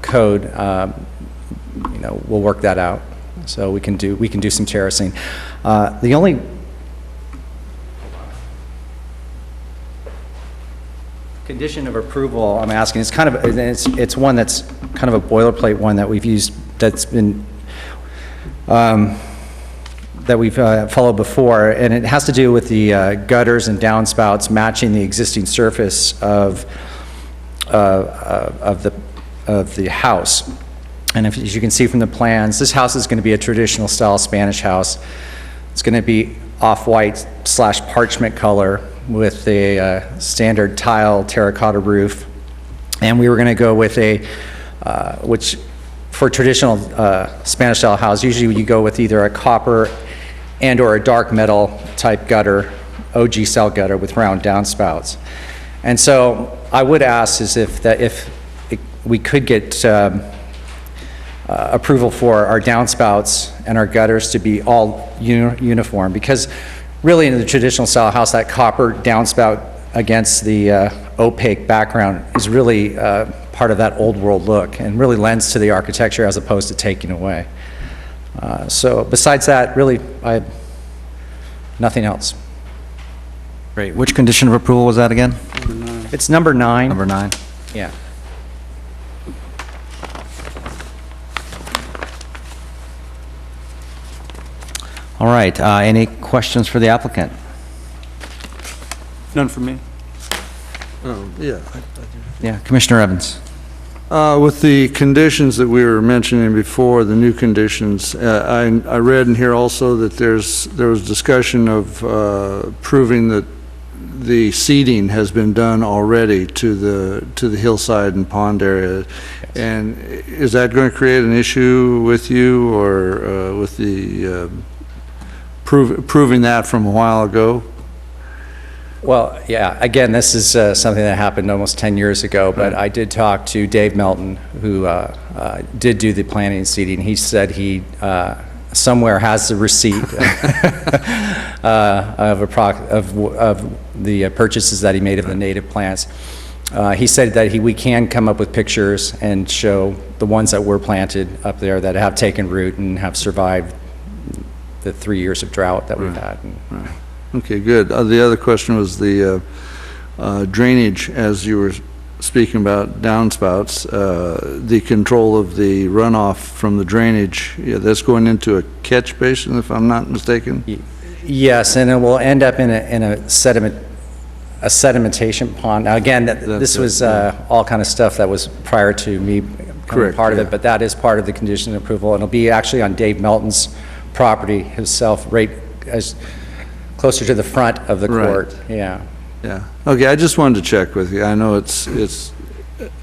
[SPEAKER 11] code, you know, we'll work that out. So we can do some terracing. The only condition of approval I'm asking is kind of, it's one that's kind of a boilerplate one that we've used, that's been, that we've followed before, and it has to do with the gutters and downspouts matching the existing surface of the house. And as you can see from the plans, this house is going to be a traditional style Spanish house. It's going to be off-white / parchment color with a standard tile terracotta roof. And we were going to go with a, which for traditional Spanish style house, usually you go with either a copper and or a dark metal type gutter, OG style gutter with round downspouts. And so I would ask is if we could get approval for our downspouts and our gutters to be all uniform, because really in the traditional style house, that copper downspout against the opaque background is really part of that old world look and really lends to the architecture as opposed to taking away. So besides that, really, I have nothing else.
[SPEAKER 1] Great. Which condition of approval was that again?
[SPEAKER 11] It's number 9.
[SPEAKER 1] Number 9.
[SPEAKER 11] Yeah.
[SPEAKER 1] All right. Any questions for the applicant?
[SPEAKER 5] None for me.
[SPEAKER 9] Yeah.
[SPEAKER 1] Yeah, Commissioner Evans.
[SPEAKER 9] With the conditions that we were mentioning before, the new conditions, I read in here also that there was discussion of proving that the seeding has been done already to the hillside and pond area. Yes. And is that going to create an issue with you or with the proving that from a while ago?
[SPEAKER 11] Well, yeah, again, this is something that happened almost 10 years ago, but I did talk to Dave Melton, who did do the planning and seeding. He said he somewhere has the receipt of the purchases that he made of the native plants. He said that we can come up with pictures and show the ones that were planted up there that have taken root and have survived the 3 years of drought that we've had.
[SPEAKER 9] Right. Okay, good. The other question was the drainage, as you were speaking about downspouts, the control of the runoff from the drainage. Yeah, that's going into a catch basin, if I'm not mistaken?
[SPEAKER 11] Yes, and it will end up in a sedimentation pond. Now, again, this was all kind of stuff that was prior to me becoming part of it, but that is part of the condition of approval, and it'll be actually on Dave Melton's property himself, right as closer to the front of the court. Yeah.
[SPEAKER 9] Yeah. Okay, I just wanted to check with you. I know it's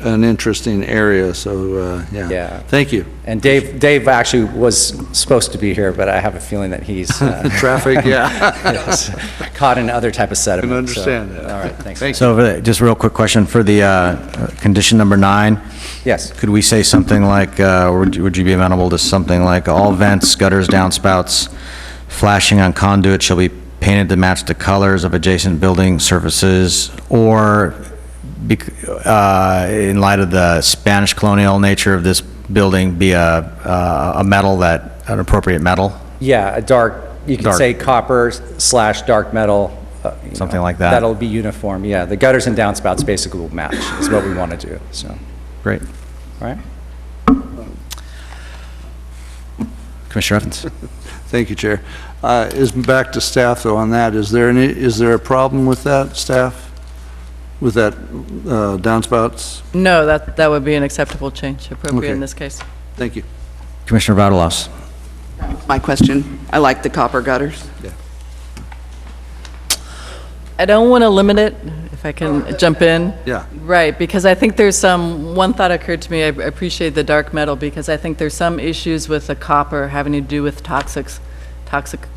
[SPEAKER 9] an interesting area, so, yeah.
[SPEAKER 11] Yeah.
[SPEAKER 9] Thank you.
[SPEAKER 11] And Dave actually was supposed to be here, but I have a feeling that he's
[SPEAKER 9] Traffic, yeah.
[SPEAKER 11] yes, caught in other type of sediment.
[SPEAKER 9] Can understand
[SPEAKER 11] so,
[SPEAKER 9] that.
[SPEAKER 11] All right, thanks.
[SPEAKER 9] Thank
[SPEAKER 1] So just real quick question for the condition number 9.
[SPEAKER 11] Yes.
[SPEAKER 1] Could we say something like, would you be amenable to something like, all vents, gutters, downspouts, flashing on conduit shall be painted to match the colors of adjacent building surfaces, or in light of the Spanish colonial nature of this building, be a metal an appropriate metal?
[SPEAKER 11] Yeah, you can
[SPEAKER 1] Dark.
[SPEAKER 11] say copper / dark metal.
[SPEAKER 1] Something like that.
[SPEAKER 11] That'll be uniform, yeah. The gutters and downspouts basically will match, is what we want to do, so,
[SPEAKER 1] Great.
[SPEAKER 11] all right?
[SPEAKER 1] Commissioner Evans?
[SPEAKER 9] Thank you, Chair. Back to staff, though, on that, is there a problem with that, staff? With that downspouts?
[SPEAKER 3] No, that would be an acceptable change, appropriate in
[SPEAKER 9] Okay.
[SPEAKER 3] this case.
[SPEAKER 9] Thank you.
[SPEAKER 1] Commissioner Vadalos?
[SPEAKER 2] My question, I like the copper gutters.
[SPEAKER 3] I don't want to limit it, if I can jump in.
[SPEAKER 9] Yeah.
[SPEAKER 3] Right, because I think there's one thought occurred to me, I appreciate the dark metal, because I think there's some issues with the copper having to do with toxic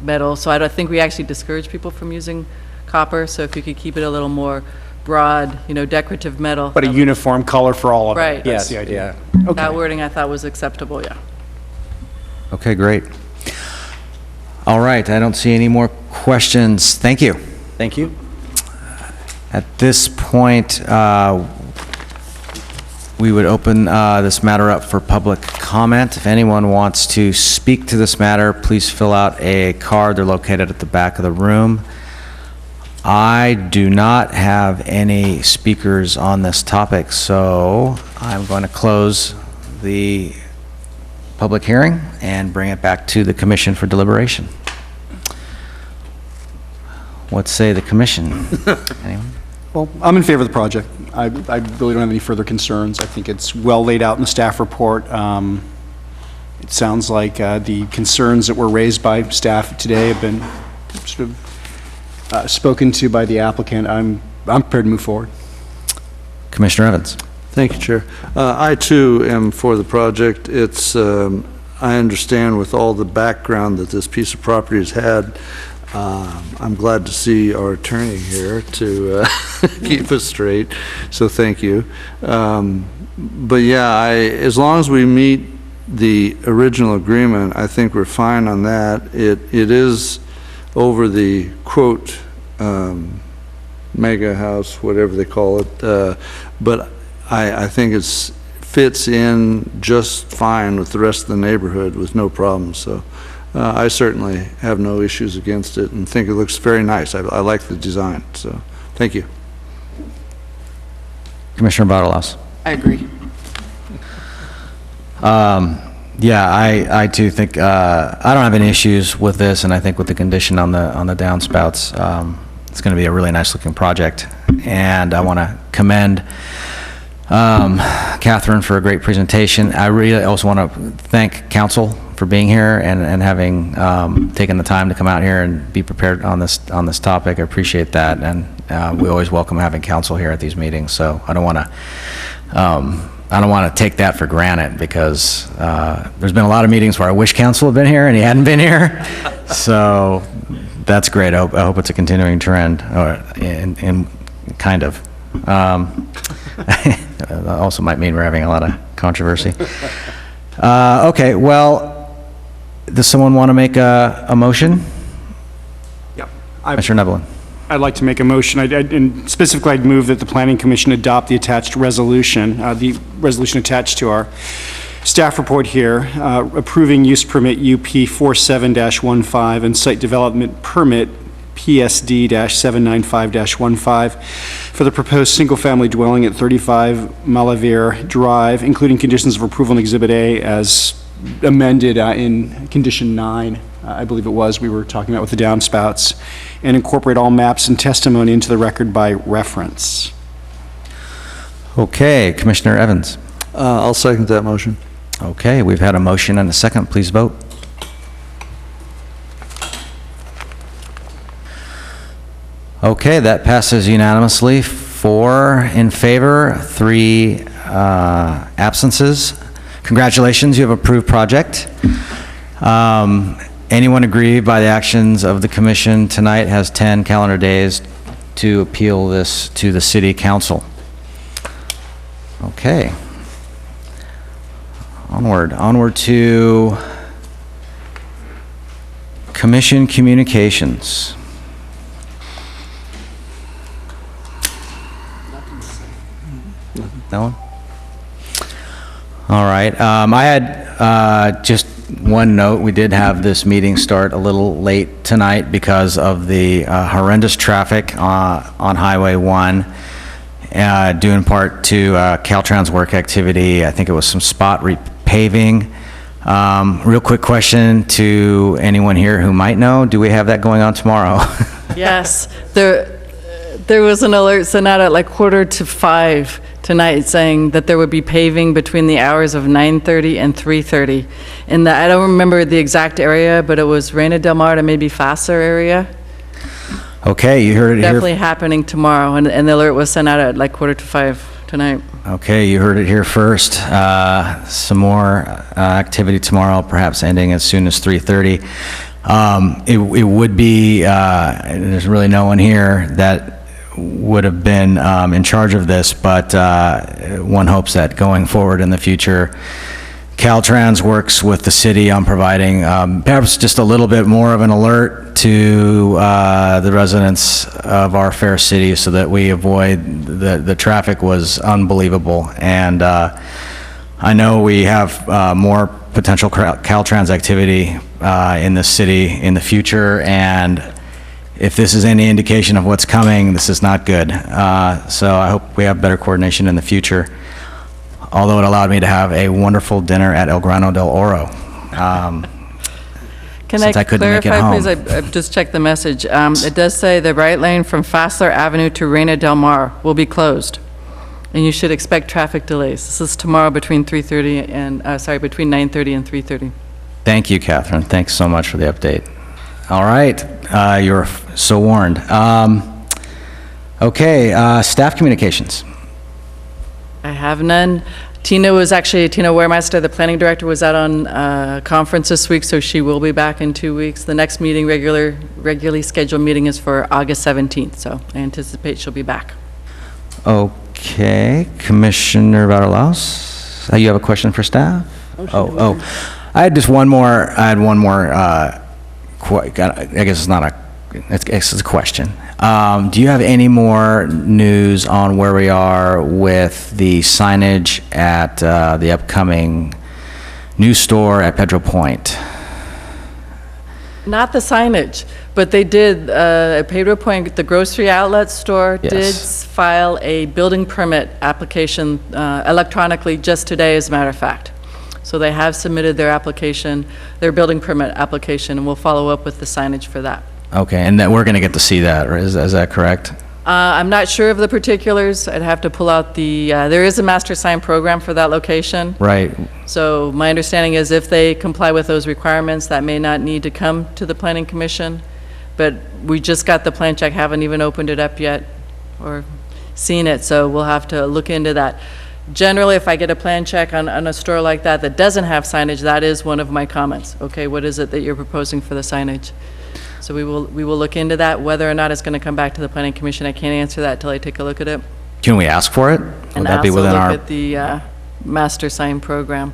[SPEAKER 3] metal, so I don't think we actually discourage people from using copper, so if you could keep it a little more broad, decorative metal.
[SPEAKER 4] But a uniform color for all of it.
[SPEAKER 3] Right.
[SPEAKER 4] That's
[SPEAKER 11] Yes,
[SPEAKER 4] the idea.
[SPEAKER 11] yeah.
[SPEAKER 3] That wording I thought was acceptable, yeah.
[SPEAKER 1] Okay, great. All right, I don't see any more questions. Thank you.
[SPEAKER 11] Thank you.
[SPEAKER 1] At this point, we would open this matter up for public comment. If anyone wants to speak to this matter, please fill out a card. They're located at the back of the room. I do not have any speakers on this topic, so I'm going to close the public hearing and bring it back to the commission for deliberation. What say the commission? Anyone?
[SPEAKER 4] Well, I'm in favor of the project. I really don't have any further concerns. I think it's well laid out in the staff report. It sounds like the concerns that were raised by staff today have been sort of spoken to by the applicant. I'm prepared to move forward.
[SPEAKER 1] Commissioner Evans?
[SPEAKER 9] Thank you, Chair. I, too, am for the project. It's, I understand with all the background that this piece of property has had, I'm glad to see our attorney here to keep us straight, so thank you. But yeah, as long as we meet the original agreement, I think we're fine on that. It is over the quote, mega house, whatever they call it, but I think it fits in just fine with the rest of the neighborhood with no problems, so I certainly have no issues against it and think it looks very nice. I like the design, so thank you.
[SPEAKER 1] Commissioner Bartolows?
[SPEAKER 2] I agree.
[SPEAKER 1] Yeah, I too think, I don't have any issues with this, and I think with the condition on the downspouts, it's going to be a really nice looking project. And I want to commend Catherine for a great presentation. I really also want to thank council for being here and having taken the time to come out here and be prepared on this topic. I appreciate that, and we always welcome having council here at these meetings. So I don't want to take that for granted, because there's been a lot of meetings where I wish council had been here and he hadn't been here. So that's great. I hope it's a continuing trend, in kind of. Also might mean we're having a lot of controversy. Okay, well, does someone want to make a motion?
[SPEAKER 4] Yep.
[SPEAKER 1] Mr. Nevelin.
[SPEAKER 4] I'd like to make a motion, and specifically I'd move that the Planning Commission adopt the attached resolution, the resolution attached to our staff report here, approving use permit UP 47-15 and site development permit PSD-795-15 for the proposed single-family dwelling at 35 Malavir Drive, including conditions of approval in Exhibit A as amended in Condition 9, I believe it was, we were talking about with the downspouts, and incorporate all maps and testimony into the record by reference.
[SPEAKER 1] Okay, Commissioner Evans.
[SPEAKER 9] I'll second that motion.
[SPEAKER 1] Okay, we've had a motion and a second. Please vote. Okay, that passes unanimously, 4 in favor, 3 absences. Congratulations, you have approved project. Anyone aggrieved by the actions of the commission tonight has 10 calendar days to appeal this to the city council. Okay. Onward to commission communications. No one? All right. I had just one note. We did have this meeting start a little late tonight because of the horrendous traffic on Highway 1, due in part to Caltrans work activity. I think it was some spot repaving. Real quick question to anyone here who might know, do we have that going on tomorrow?
[SPEAKER 3] Yes, there was an alert sent out at like 4:45 tonight saying that there would be paving between the hours of 9:30 and 3:30. And I don't remember the exact area, but it was Reina Del Mar to maybe Fassler area.
[SPEAKER 1] Okay, you heard it here.
[SPEAKER 3] Definitely happening tomorrow, and the alert was sent out at like 4:45 tonight.
[SPEAKER 1] Okay, you heard it here first. Some more activity tomorrow, perhaps ending as soon as 3:30. It would be, there's really no one here that would have been in charge of this, but one hopes that going forward in the future, Caltrans works with the city on providing perhaps just a little bit more of an alert to the residents of our fair city so that we avoid the traffic was unbelievable. And I know we have more potential Caltrans activity in the city in the future, and if this is any indication of what's coming, this is not good. So I hope we have better coordination in the future. Although it allowed me to have a wonderful dinner at El Grano del Oro.
[SPEAKER 3] Can
[SPEAKER 1] Since I couldn't make it
[SPEAKER 3] clarify,
[SPEAKER 1] home.
[SPEAKER 3] please? I just checked the message. It does say the right lane from Fassler Avenue to Reina Del Mar will be closed, and you should expect traffic delays. This is tomorrow between 3:30 and, between 9:30 and 3:30.
[SPEAKER 1] Thank you, Catherine. Thanks so much for the update. All right, you're so warned. Okay, staff communications.
[SPEAKER 3] I have none. Tina Waremaster, the planning director, was out on conference this week, so she will be back in 2 weeks. The next meeting, regularly scheduled meeting, is for August 17th, so I anticipate she'll be back.
[SPEAKER 1] Okay, Commissioner Vaterlaus, you have a question for staff? Oh, I had just one more, I guess it's not it's a question. Do you have any more news on where we are with the signage at the upcoming new store at Pedro Point?
[SPEAKER 3] Not the signage, but they did, at Pedro Point, the grocery outlet store did
[SPEAKER 1] Yes.
[SPEAKER 3] file a building permit application electronically just today, as a matter of fact. So they have submitted their application, their building permit application, and we'll follow up with the signage for that.
[SPEAKER 1] Okay, and that we're going to get to see that, or is that correct?
[SPEAKER 3] I'm not sure of the particulars. I'd have to pull out there is a master sign program for that location.
[SPEAKER 1] Right.
[SPEAKER 3] So my understanding is if they comply with those requirements, that may not need to come to the planning commission. But we just got the plan check, haven't even opened it up yet or seen it, so we'll have to look into that. Generally, if I get a plan check on a store like that that doesn't have signage, that is one of my comments. Okay, what is it that you're proposing for the signage? So we will look into that. Whether or not it's going to come back to the planning commission, I can't answer that till I take a look at it.
[SPEAKER 1] Can we ask for it? Would
[SPEAKER 3] And
[SPEAKER 1] that be
[SPEAKER 3] also
[SPEAKER 1] within
[SPEAKER 3] look
[SPEAKER 1] our?
[SPEAKER 3] at the master sign program.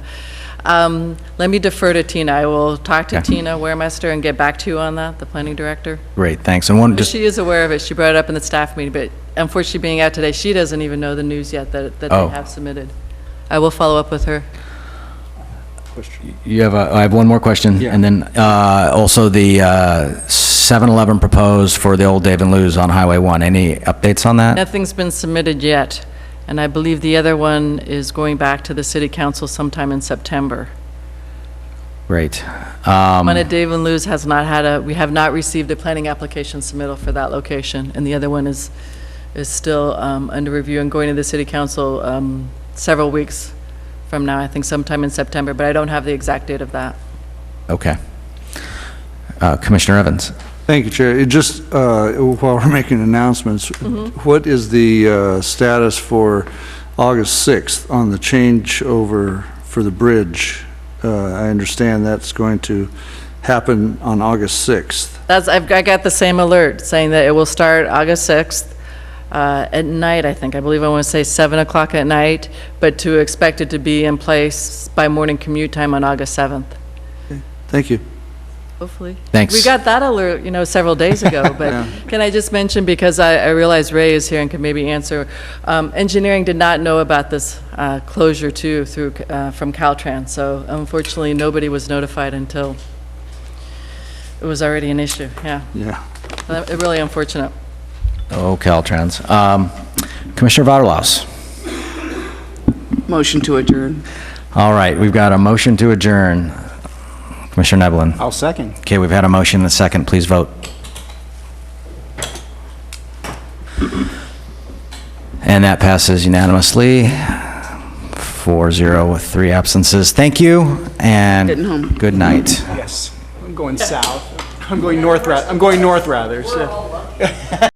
[SPEAKER 3] Let me defer to Tina. I will talk to
[SPEAKER 1] Okay.
[SPEAKER 3] Tina Waremaster and get back to you on that, the planning director.
[SPEAKER 1] Great, thanks. And one, just,
[SPEAKER 3] She is aware of it. She brought it up in the staff meeting, but unfortunately being out today, she doesn't even know the news yet that they
[SPEAKER 1] Oh.
[SPEAKER 3] have submitted. I will follow up with her.
[SPEAKER 1] I have one more question. And then also the 7-Eleven proposed for the old Dave and Lou's on Highway 1. Any updates on that?
[SPEAKER 3] Nothing's been submitted yet, and I believe the other one is going back to the city council sometime in September.
[SPEAKER 1] Great.
[SPEAKER 3] One at Dave and Lou's we have not received a planning application submittal for that location, and the other one is still under review and going to the city council several weeks from now, I think sometime in September, but I don't have the exact date of that.
[SPEAKER 1] Okay. Commissioner Evans?
[SPEAKER 9] Thank you, Chair. It just, while we're making announcements, what is the status for August 6th on the changeover for the bridge? I understand that's going to happen on August 6th.
[SPEAKER 3] I got the same alert saying that it will start August 6th at night, I think. I believe I want to say 7 o'clock at night, but to expect it to be in place by morning commute time on August 7th.
[SPEAKER 9] Thank you.
[SPEAKER 3] Hopefully.
[SPEAKER 1] Thanks.
[SPEAKER 3] We got that alert, several days ago, but can I just mention, because I realize Ray is here and can maybe answer, engineering did not know about this closure too from Caltrans, so unfortunately, nobody was notified until it was already an issue, yeah.
[SPEAKER 9] Yeah.
[SPEAKER 3] Really unfortunate.
[SPEAKER 1] Oh, Caltrans. Commissioner Vaterlaus.
[SPEAKER 2] Motion to adjourn.
[SPEAKER 1] All right, we've got a motion to adjourn. Commissioner Neblin.
[SPEAKER 4] I'll second.
[SPEAKER 1] Okay, we've had a motion and a second. Please vote. And that passes unanimously, 4-0 with 3 absences. Thank you, and
[SPEAKER 2] Getting home.
[SPEAKER 1] good night.
[SPEAKER 4] Yes. I'm going south. I'm going north, rather. So.